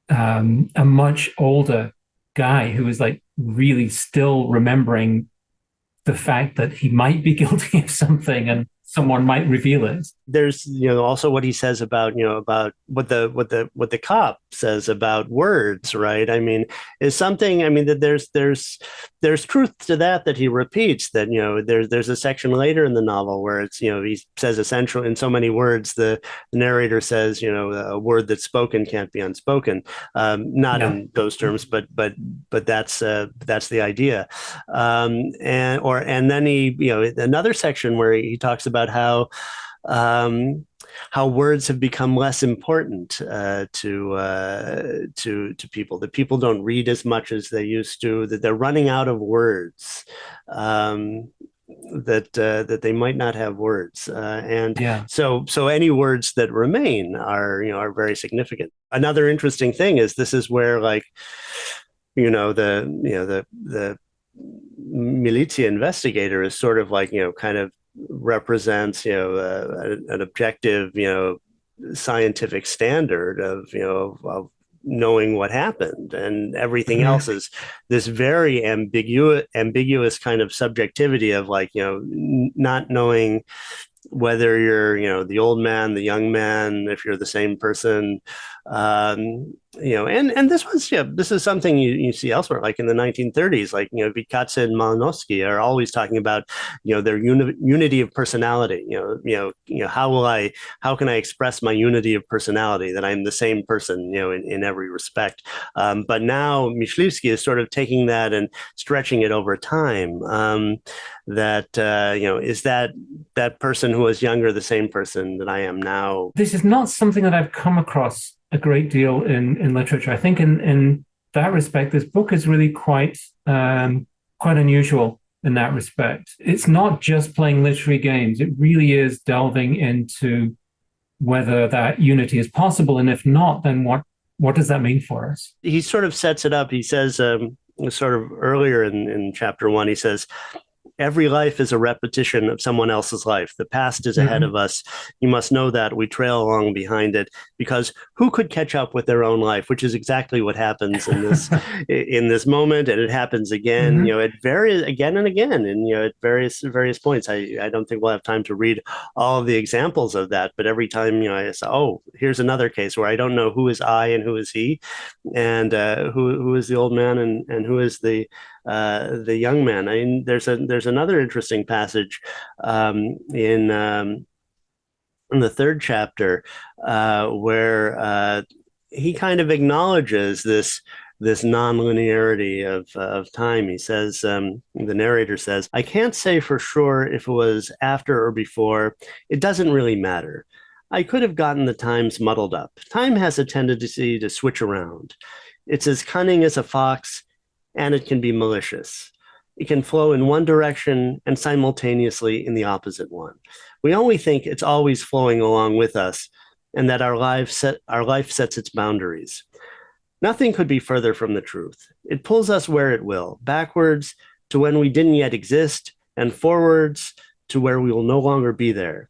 a much older guy who is like really still remembering the fact that he might be guilty of something and someone might reveal it. There's, also what he says about, about what the cop says about words, right? I mean, is something, I mean, that there's truth to that he repeats, that, there's a section later in the novel where it's, he says essentially in so many words, the narrator says, a word that's spoken can't be unspoken. Not in those terms, but that's the idea. And then he, another section where he talks about how words have become less important to people, that people don't read as much as they used to, that they're running out of words, that they might not have words, so any words that remain are very significant. Another interesting thing is this is where, like, the militia investigator is sort of like, kind of represents, an objective, scientific standard of knowing what happened, and everything else is this very ambiguous kind of subjectivity of, like, not knowing whether you're, the old man, the young man, if you're the same person, and this is something you see elsewhere, like in the 1930s, like, Wiesław and Malinowski are always talking about, their unity of personality. How can I express my unity of personality, that I'm the same person, in every respect. But now Myśliwski is sort of taking that and stretching it over time. Is that person who was younger the same person that I am now? This is not something that I've come across a great deal in literature. I think in that respect, this book is really quite unusual in that respect. It's not just playing literary games. It really is delving into whether that unity is possible, and if not, then what does that mean for us? He sort of sets it up. He says, sort of earlier in chapter 1, he says, every life is a repetition of someone else's life. The past is ahead of us. You must know that. We trail along behind it, because who could catch up with their own life, which is exactly what happens in this in this moment, and it happens again. It varies again and again, and at various points. I don't think we'll have time to read all of the examples of that, but every time I say, oh, here's another case where I don't know who is I and who is he, and who is the old man and who is the young man. I mean, there's another interesting passage in the third chapter where he kind of acknowledges this non-linearity of time. He says, the narrator says, I can't say for sure if it was after or before. It doesn't really matter. I could have gotten the times muddled up. Time has a tendency to switch around. It's as cunning as a fox, and it can be malicious. It can flow in one direction and simultaneously in the opposite one. We only think it's always flowing along with us, and that our life sets its boundaries. Nothing could be further from the truth. It pulls us where it will, backwards to when we didn't yet exist, and forwards to where we will no longer be there.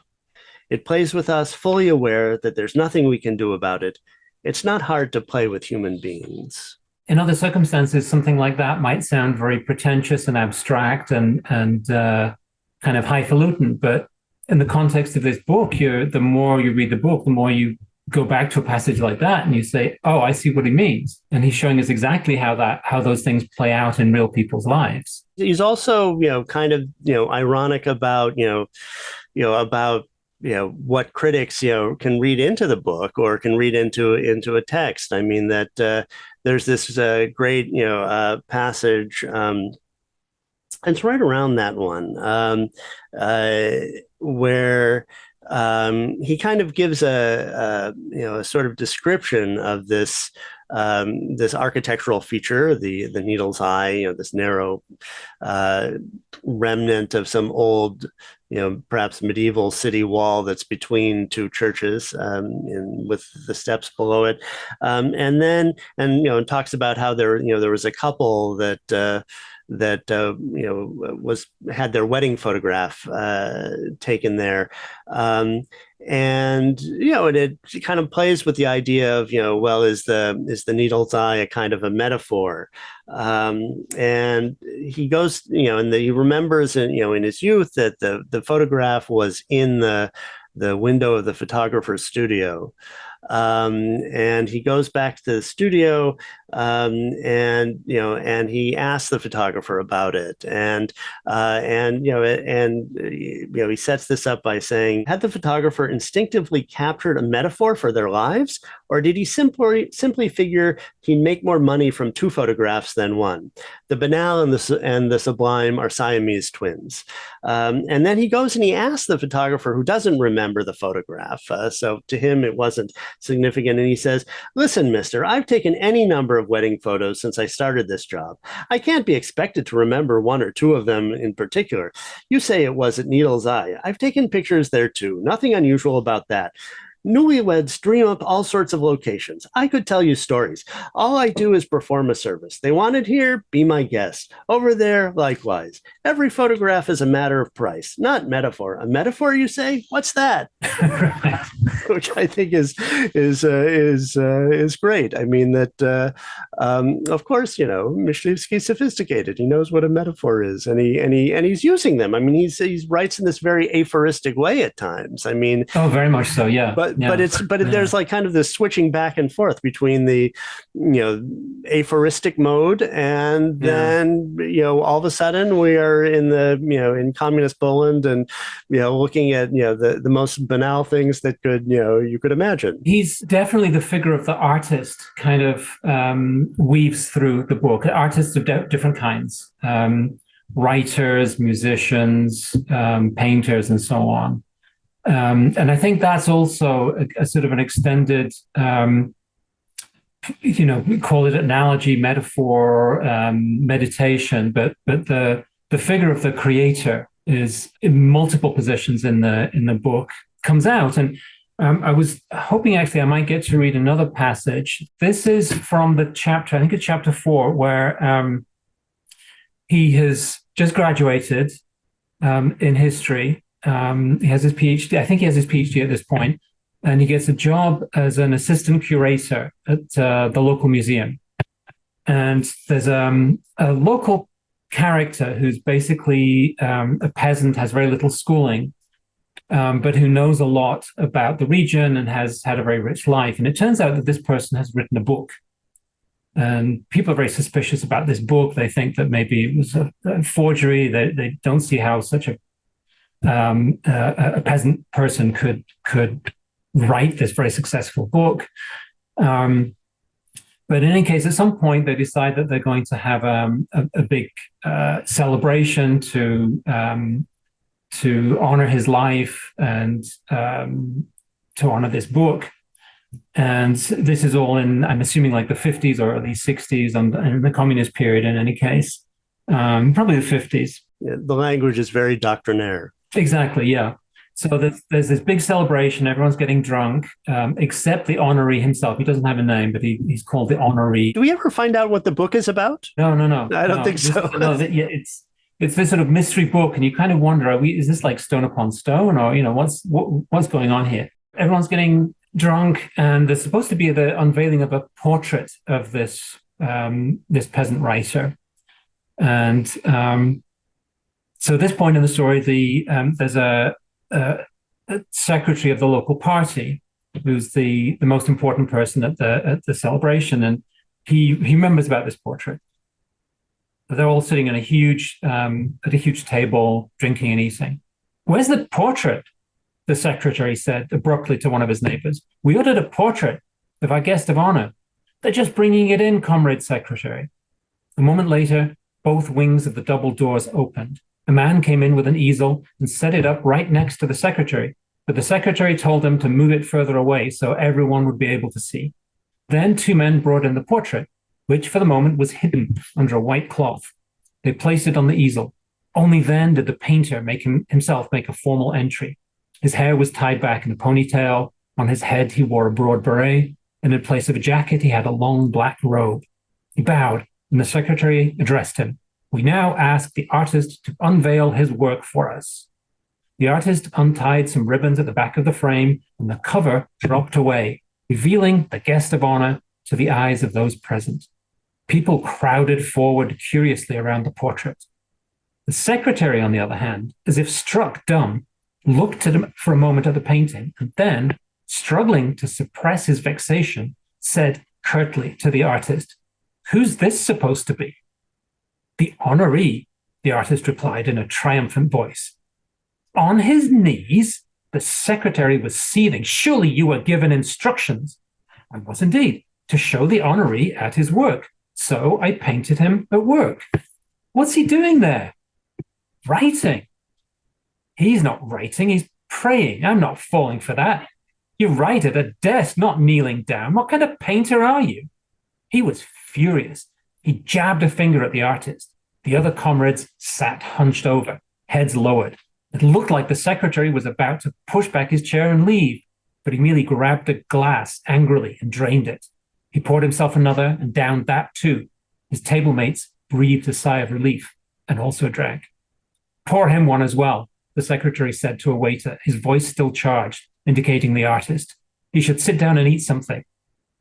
It plays with us, fully aware that there's nothing we can do about it. It's not hard to play with human beings. In other circumstances, something like that might sound very pretentious and abstract and kind of highfalutin. But in the context of this book, the more you read the book, the more you go back to a passage like that and you say, oh, I see what he means. And he's showing us exactly how those things play out in real people's lives. He's also, kind of, ironic about, what critics, can read into the book or can read into a text. I mean, that there's this great, passage. It's right around that one where he kind of gives a sort of description of this architectural feature, the needle's eye, this narrow remnant of some old, perhaps medieval city wall that's between two churches, with the steps below it, and talks about how there was a couple that had their wedding photograph taken there. And it kind of plays with the idea of, is the needle's eye a kind of a metaphor? And he goes, and he remembers, in his youth that the photograph was in the window of the photographer's studio. And he goes back to the studio, and he asks the photographer about it, and he sets this up by saying, had the photographer instinctively captured a metaphor for their lives, or did he simply figure he'd make more money from two photographs than one? The banal and the sublime are Siamese twins. And then he goes and he asks the photographer, who doesn't remember the photograph, so to him it wasn't significant, and he says, listen, mister, I've taken any number of wedding photos since I started this job. I can't be expected to remember one or two of them in particular. You say it was at Needle's Eye. I've taken pictures there too. Nothing unusual about that. Newlyweds dream up all sorts of locations. I could tell you stories. All I do is perform a service. They want it here, be my guest. Over there, likewise. Every photograph is a matter of price, not metaphor. A metaphor, you say? What's that? which I think is great. I mean that of course, Myśliwski's sophisticated. He knows what a metaphor is, and he's using them. I mean, he writes in this very aphoristic way at times. I mean, oh, very much so, yeah. But there's like kind of this switching back and forth between the aphoristic mode, and then all of a sudden we are in the in communist Poland, and looking at the most banal things that you could imagine. He's definitely the figure of the artist, kind of weaves through the book. Artists of different kinds, writers, musicians, painters, and so on. And I think that's also a sort of an extended, we call it analogy, metaphor, meditation, but the figure of the creator is in multiple positions in the book, comes out. And I was hoping actually I might get to read another passage. This is from the chapter, I think it's chapter 4, where he has just graduated in history. He has his PhD. I think he has his PhD at this point, and he gets a job as an assistant curator at the local museum. And there's a local character who's basically a peasant, has very little schooling, but who knows a lot about the region and has had a very rich life. And it turns out that this person has written a book. And people are very suspicious about this book. They think that maybe it was a forgery. They don't see how such a peasant person could write this very successful book. But in any case, at some point, they decide that they're going to have a big celebration to honor his life and to honor this book. And this is all in, I'm assuming, like the 50s or early 60s, in the communist period in any case. Probably the 50s. Yeah, the language is very doctrinaire. Exactly, yeah. So there's this big celebration. Everyone's getting drunk, except the honoree himself. He doesn't have a name, but he's called the honoree. Do we ever find out what the book is about? No. I don't think so. It's this sort of mystery book, and you kind of wonder, is this like Stone Upon Stone, or what's going on here? Everyone's getting drunk, and there's supposed to be the unveiling of a portrait of this peasant writer, and so at this point in the story, there's a secretary of the local party who's the most important person at the celebration, and he remembers about this portrait. They're all sitting at a huge table, drinking and eating. "Where's the portrait?" the secretary said abruptly to one of his neighbors. "We ordered a portrait of our guest of honor." "They're just bringing it in, comrade secretary." A moment later, both wings of the double doors opened. A man came in with an easel and set it up right next to the secretary, but the secretary told him to move it further away so everyone would be able to see. Then 2 men brought in the portrait, which for the moment was hidden under a white cloth. They placed it on the easel. Only then did the painter himself make a formal entry. His hair was tied back in a ponytail. On his head, he wore a broad beret, and in place of a jacket, he had a long black robe. He bowed, and the secretary addressed him. "We now ask the artist to unveil his work for us." The artist untied some ribbons at the back of the frame, and the cover dropped away, revealing the guest of honor to the eyes of those present. People crowded forward curiously around the portrait. The secretary, on the other hand, as if struck dumb, looked at him for a moment at the painting, and then, struggling to suppress his vexation, said curtly to the artist, "Who's this supposed to be?" "The honoree," the artist replied in a triumphant voice. On his knees, the secretary was seething. "Surely you were given instructions." "I was indeed, to show the honoree at his work. So I painted him at work." "What's he doing there?" "Writing." "He's not writing, he's praying. I'm not falling for that. You write at a desk, not kneeling down. What kind of painter are you?" He was furious. He jabbed a finger at the artist. The other comrades sat hunched over, heads lowered. It looked like the secretary was about to push back his chair and leave, but he merely grabbed a glass angrily and drained it. He poured himself another and downed that too. His table mates breathed a sigh of relief and also drank. "Pour him one as well," the secretary said to a waiter, his voice still charged. indicating the artist. "He should sit down and eat something.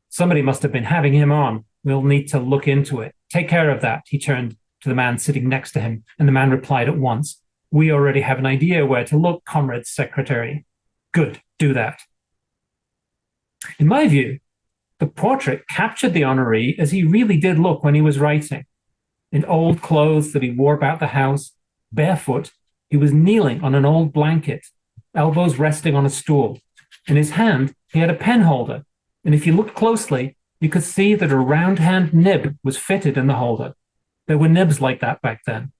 Somebody must have been having him on. We'll need to look into it. Take care of that." He turned to the man sitting next to him, and the man replied at once, "We already have an idea where to look, comrade secretary." "Good, do that." In my view, the portrait captured the honoree as he really did look when he was writing. In old clothes that he wore about the house, barefoot, he was kneeling on an old blanket, elbows resting on a stool. In his hand, he had a pen holder, and if you looked closely, you could see that a round hand nib was fitted in the holder. There were nibs like that back then.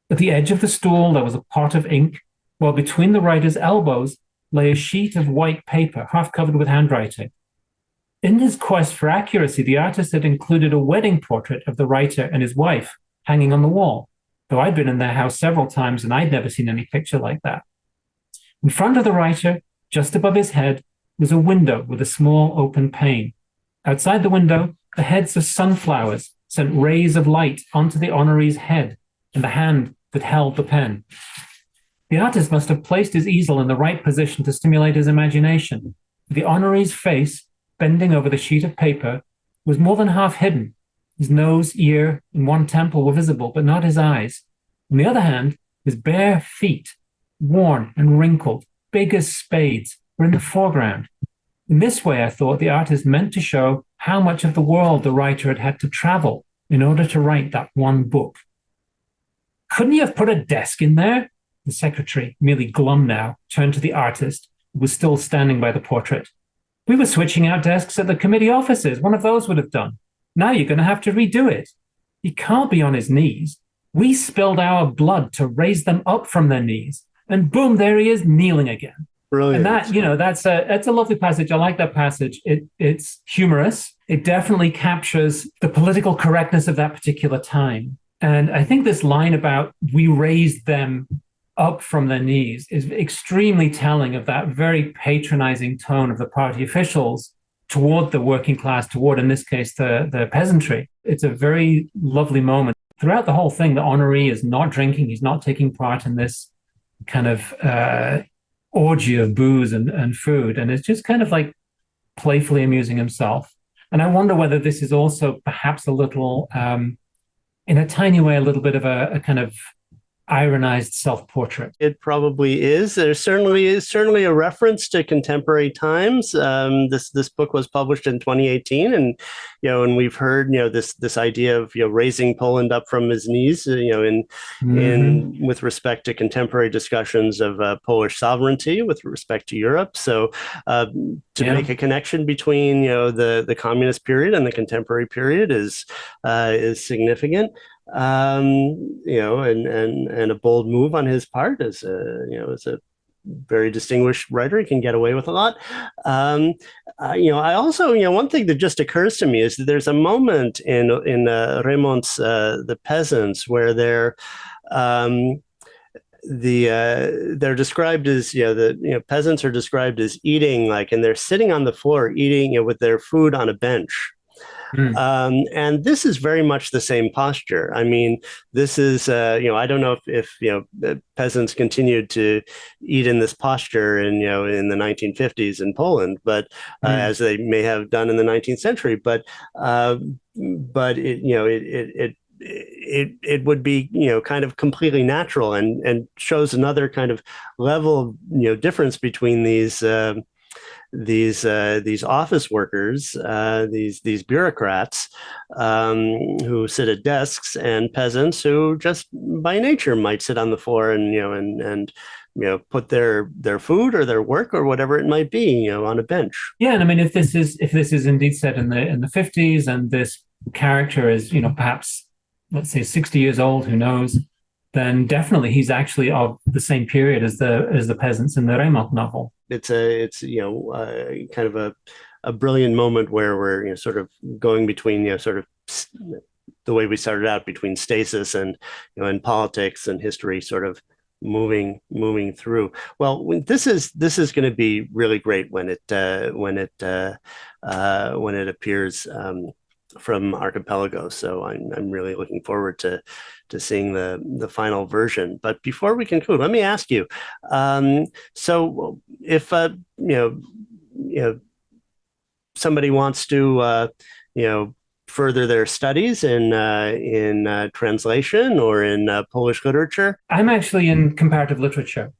At the edge of the stool, there was a pot of ink, while between the writer's elbows lay a sheet of white paper, half covered with handwriting. In his quest for accuracy, the artist had included a wedding portrait of the writer and his wife hanging on the wall, though I'd been in their house several times and I'd never seen any picture like that. In front of the writer, just above his head, was a window with a small open pane. Outside the window, the heads of sunflowers sent rays of light onto the honoree's head and the hand that held the pen. The artist must have placed his easel in the right position to stimulate his imagination. The honoree's face, bending over the sheet of paper, was more than half hidden. His nose, ear, and one temple were visible, but not his eyes. On the other hand, his bare feet, worn and wrinkled, big as spades, were in the foreground. In this way, I thought the artist meant to show how much of the world the writer had had to travel in order to write that one book. "Couldn't you have put a desk in there?" The secretary, merely glum now, turned to the artist, who was still standing by the portrait. "We were switching out desks at the committee offices. One of those would have done. Now you're going to have to redo it. He can't be on his knees. We spilled our blood to raise them up from their knees. And boom, there he is kneeling again." Brilliant. And that's a lovely passage. I like that passage. It's humorous. It definitely captures the political correctness of that particular time. And I think this line about "we raised them up from their knees" is extremely telling of that very patronizing tone of the party officials toward the working class, toward, in this case, the peasantry. It's a very lovely moment. Throughout the whole thing, the honoree is not drinking. He's not taking part in this kind of orgy of booze and food. And it's just kind of like playfully amusing himself. And I wonder whether this is also perhaps a little, in a tiny way, a little bit of a kind of ironized self-portrait. It probably is. There certainly is a reference to contemporary times. This book was published in 2018, and and we've heard this idea of raising Poland up from his knees, in with respect to contemporary discussions of Polish sovereignty with respect to Europe. So to make a connection between the communist period and the contemporary period is significant. And a bold move on his part as a very distinguished writer. He can get away with a lot. I also, one thing that just occurs to me is that there's a moment in Remont's The Peasants where they're described as peasants are described as eating and they're sitting on the floor eating with their food on a bench. And this is very much the same posture. I mean, this is, I don't know if peasants continued to eat in this posture in the 1950s in Poland, but as they may have done in the 19th century. But it would be kind of completely natural and shows another kind of level of difference between these office workers, these bureaucrats who sit at desks, and peasants who just by nature might sit on the floor and put their food or their work or whatever it might be on a bench. Yeah, and I mean, if this is indeed set in the 50s, and this character is perhaps, let's say, 60 years old, who knows, then definitely he's actually of the same period as the peasants in the Remont novel. It's kind of a brilliant moment where we're sort of going between sort of the way we started out between stasis and and politics and history, sort of moving through. Well, this is going to be really great when it appears from Archipelago. So I'm really looking forward to seeing the final version. But before we conclude, let me ask you. So if somebody wants to further their studies in translation or in Polish literature? I'm actually in comparative literature.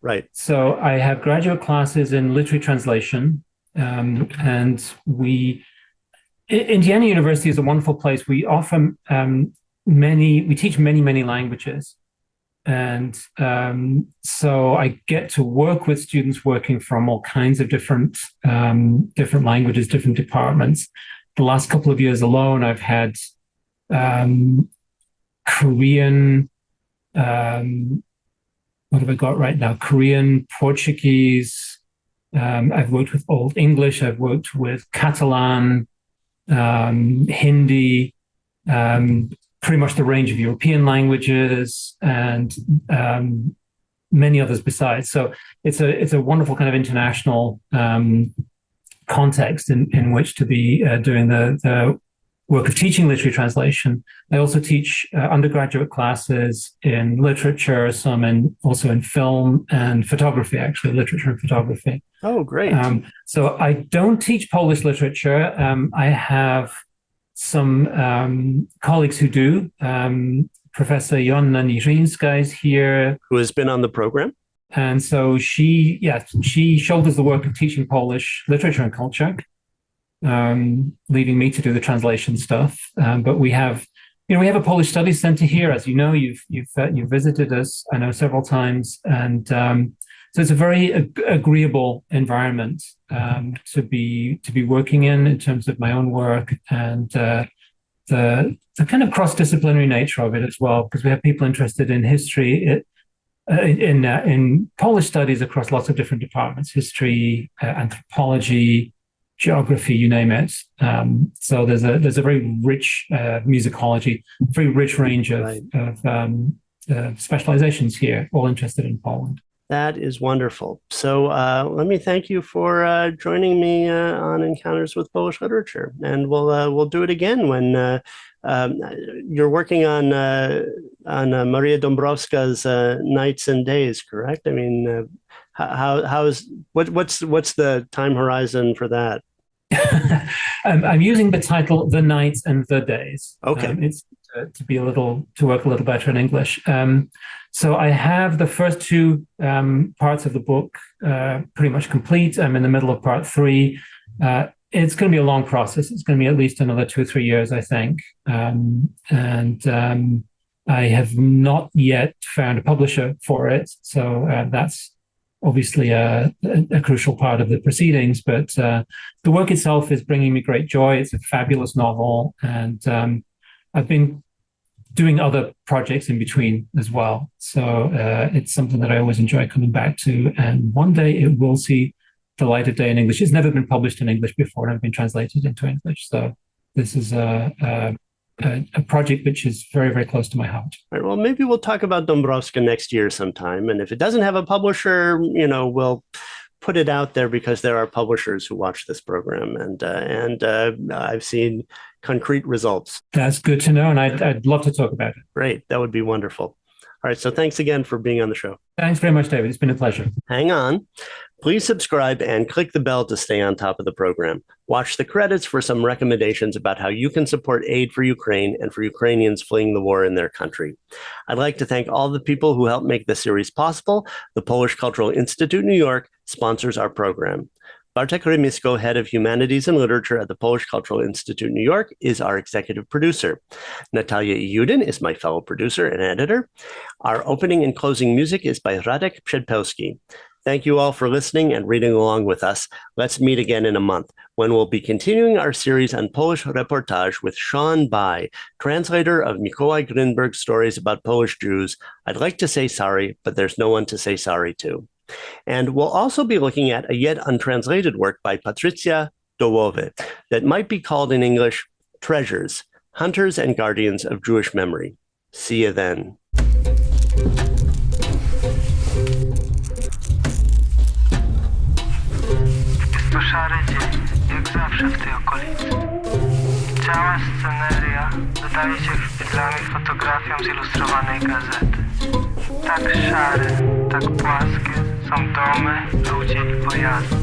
Right. So I have graduate classes in literary translation, and Indiana University is a wonderful place. We offer we teach many languages. And so I get to work with students working from all kinds of different languages, different departments. The last couple of years alone, I've had Korean, what have I got right now? Korean, Portuguese. I've worked with Old English. I've worked with Catalan, Hindi, pretty much the range of European languages, and many others besides. So it's a wonderful kind of international context in which to be doing the work of teaching literary translation. I also teach undergraduate classes in literature, also in film and photography, actually, literature and photography. Oh, great. So I don't teach Polish literature. I have some colleagues who do. Professor Joanna Niżyńska is here. Who has been on the program. And so she shoulders the work of teaching Polish literature and culture, leaving me to do the translation stuff. But we have a Polish Studies Center here, as you know. You've visited us, I know, several times, and so it's a very agreeable environment to be working in terms of my own work, and the kind of cross-disciplinary nature of it as well, because we have people interested in history. In Polish studies across lots of different departments: history, anthropology, geography, you name it. So there's a very rich musicology, very rich range of specializations here, all interested in Poland. That is wonderful. So let me thank you for joining me on Encounters with Polish Literature, and we'll do it again when you're working on Maria Dąbrowska's Nights and Days, correct? I mean, what's the time horizon for that? I'm using the title "The Nights and the Days." Okay, it's to work a little better in English. So I have the first two parts of the book pretty much complete. I'm in the middle of part 3. It's going to be a long process. It's going to be at least another 2 or 3 years, I think. I have not yet found a publisher for it. So that's obviously a crucial part of the proceedings. But the work itself is bringing me great joy. It's a fabulous novel. And I've been doing other projects in between as well. So it's something that I always enjoy coming back to. And one day it will see the light of day in English. It's never been published in English before, and I've been translated into English. So this is a project which is very, very close to my heart. All right, well, maybe we'll talk about Dąbrowska next year sometime. And if it doesn't have a publisher, we'll put it out there, because there are publishers who watch this program, and I've seen concrete results. That's good to know, and I'd love to talk about it. Great, that would be wonderful. All right, so thanks again for being on the show. Thanks very much, David. It's been a pleasure. Hang on. Please subscribe and click the bell to stay on top of the program. Watch the credits for some recommendations about how you can support aid for Ukraine and for Ukrainians fleeing the war in their country. I'd like to thank all the people who helped make this series possible. The Polish Cultural Institute New York sponsors our program. Bartek Rymisko, head of Humanities and Literature at the Polish Cultural Institute New York, is our executive producer. Natalia Yudin is my fellow producer and editor. Our opening and closing music is by Radek Przedpełski. Thank you all for listening and reading along with us. Let's meet again in a month, when we'll be continuing our series on Polish reportage with Sean Bai, translator of Mikołaj Grinberg's stories about Polish Jews. I'd like to say sorry, but there's no one to say sorry to. And we'll also be looking at a yet untranslated work by Patrycja Dołowy that might be called in English Treasures, Hunters and Guardians of Jewish Memory. See you then. To szary dzień, jak zawsze w tej okolicy. Cała sceneria dodaje się chwilami fotografią z ilustrowanej gazety. Tak szary, tak płaskie, są domy, ludzie i pojazdy.